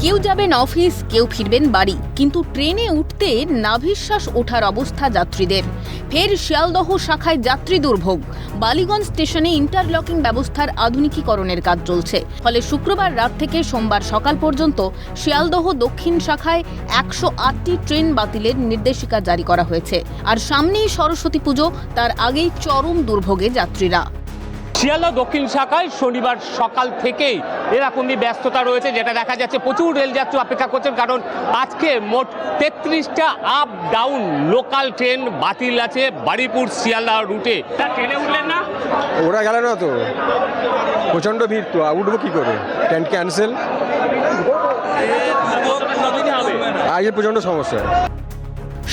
কেউ যাবেন অফিস, কেউ ফিরবেন বাড়ি, কিন্তু ট্রেনে উঠতে নাভিশ্বাস ওঠার অবস্থা যাত্রীদের। ফের শিয়ালদহ শাখায় যাত্রী দুর্ভোগ। বালিগঞ্জ স্টেশনে ইন্টারলকিং ব্যবস্থার আধুনিকীকরণের কাজ চলছে। ফলে শুক্রবার রাত থেকে সোমবার সকাল পর্যন্ত শিয়ালদহ দক্ষিণ শাখায় 108টি ট্রেন বাতিলের নির্দেশিকা জারি করা হয়েছে। আর সামনেই সরস্বতী পুজো, তার আগেই চরম দুর্ভোগে যাত্রীরা। শিয়ালদহ দক্ষিণ শাখায় শনিবার সকাল থেকেই এরকমই ব্যস্ততা রয়েছে, যেটা দেখা যাচ্ছে প্রচুর রেলযাত্রী অপেক্ষা করছেন, কারণ আজকে মোট 33টা আপ ডাউন লোকাল ট্রেন বাতিল আছে বারুইপুর শিয়ালদহ রুটে। ট্রেনে উঠলেন না? ওরা গেল না তো, প্রচণ্ড ভিড়, তো উঠবো কি করে? ট্রেন ক্যান্সেল, আজ প্রচণ্ড সমস্যা।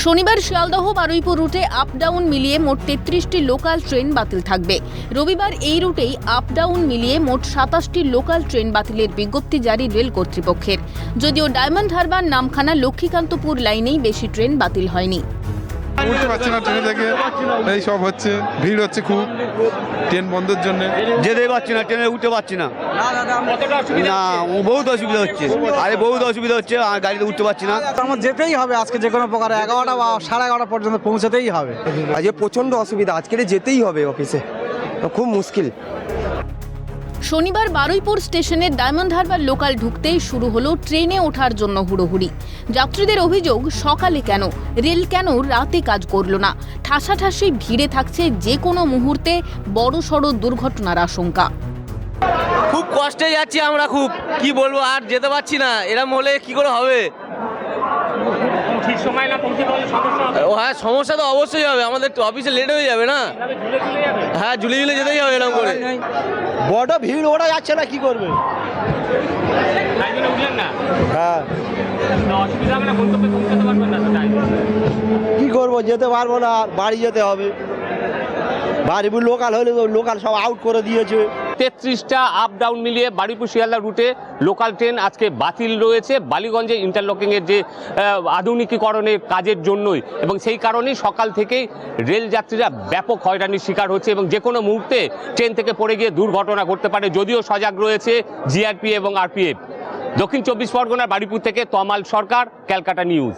শনিবার শিয়ালদহ বারুইপুর রুটে আপ ডাউন মিলিয়ে মোট 33টি লোকাল ট্রেন বাতিল থাকবে। রবিবার এই রুটেই আপ ডাউন মিলিয়ে মোট 27টি লোকাল ট্রেন বাতিলের বিজ্ঞপ্তি জারি রেল কর্তৃপক্ষের। যদিও ডায়মন্ড হারবার, নামখানা, লক্ষ্মীকান্তপুর লাইনেই বেশি ট্রেন বাতিল হয়নি। উঠতে পারছে না ট্রেনে থেকে, এই সব হচ্ছে, ভিড় হচ্ছে খুব ট্রেন বন্ধের জন্য। যেতেই পারছি না, ট্রেনে উঠতে পারছি না। না, বহুত অসুবিধা হচ্ছে, আরে বহুত অসুবিধা হচ্ছে, আর গাড়িতে উঠতে পারছি না। আমার যেতেই হবে আজকে, যে কোনো প্রকারে 11টা বা 11:30 পর্যন্ত পৌঁছাতেই হবে। আজকে প্রচণ্ড অসুবিধা, আজকে যেতেই হবে অফিসে, খুব মুশকিল। শনিবার বারুইপুর স্টেশনের ডায়মন্ড হারবার লোকাল ঢুকতেই শুরু হলো ট্রেনে ওঠার জন্য হুড়োহুড়ি। যাত্রীদের অভিযোগ, সকালে কেন, রেল কেন রাতে কাজ করলো না। ঠাসাঠাসি ভিড়ে থাকছে যে কোনো মুহূর্তে বড়সড় দুর্ঘটনার আশঙ্কা। খুব কষ্টে যাচ্ছি আমরা, খুব কি বলবো, আর যেতে পারছি না। এরম হলে কি করে হবে? ঠিক সময় না পৌঁছে গেলে সমস্যা হবে। ও হ্যাঁ, সমস্যা তো অবশ্যই হবে, আমাদের তো অফিসে লেট হয়ে যাবে না। হ্যাঁ, ঝুলে ঝুলে যেতেই হবে এরকম করে। বড় ভিড়, ওরা যাচ্ছে না, কি করবে? উঠলেন না? হ্যাঁ, অসুবিধা হবে না, গন্তব্যে পৌঁছাতে পারবেন না? কি করবো, যেতে পারবো না, আর বাড়ি যেতে হবে। বাড়িপুর লোকাল হলে তো লোকাল সব আউট করে দিয়েছে। 33টা আপ ডাউন মিলিয়ে বারুইপুর শিয়ালদহ রুটে লোকাল ট্রেন আজকে বাতিল রয়েছে বালিগঞ্জে ইন্টারলকিংয়ের যে আধুনিকীকরণের কাজের জন্যই, এবং সেই কারণেই সকাল থেকেই রেল যাত্রীরা ব্যাপক হয়রানির শিকার হচ্ছে এবং যে কোনো মুহূর্তে ট্রেন থেকে পড়ে গিয়ে দুর্ঘটনা ঘটতে পারে। যদিও সজাগ রয়েছে জিআরপি এবং আরপিএফ। দক্ষিণ 24 পরগনার বারুইপুর থেকে তমাল সরকার, ক্যালকাটা নিউজ।